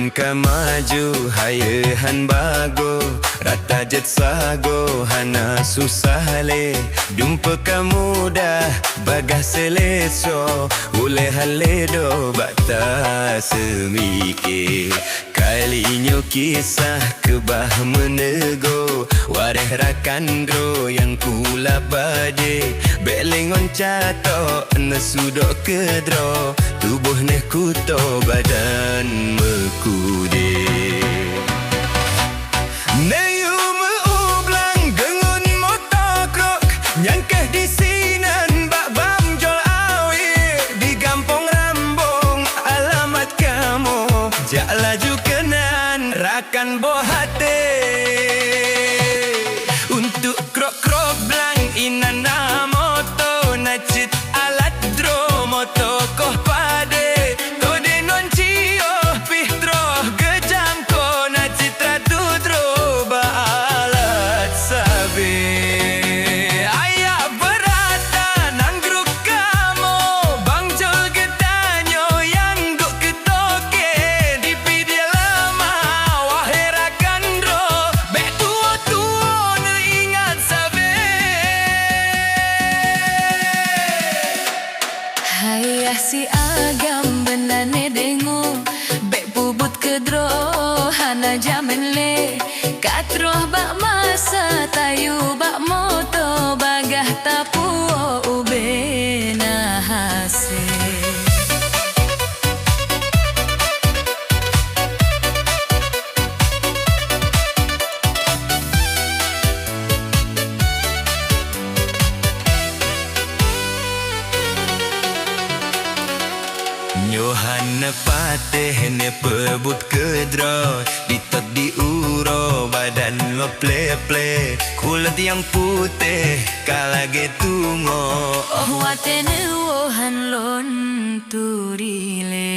ka maju hayehan bago rata jet sago hana susah le jumpa ka mudah bagah seleso boleh haledo bata semikir kalinya kisah kebah menego wareh rakan dro yang kula bade belengon cato nesudok kedro tubuh neh kuto badan mekude neyu meublang gengun motokrok nyangkeh di sinan bak bamjol awi di gampong rambung alamat kamu jak laju kenan rakan bohate untuk krok-krok blang inana moto nacit alat dro moto koh pade tode non cio pih dro gejam ko nacit ratu dro ba alat sabe ayah berata nanggruk kamu bangjol gedanyo yang guk ketoke di pidia lama waherakan dro bek tua-tua neringat sabe hayah si agam benane dengo bek bubut kedro hana jamen le katroh bak masa tayu bak moto bagah tapu ube na hase Nyohan pateh ne pebut kedro ditot di uro badan lo ple-ple kulit yang putih kalage tungo oh watene wohan lon turile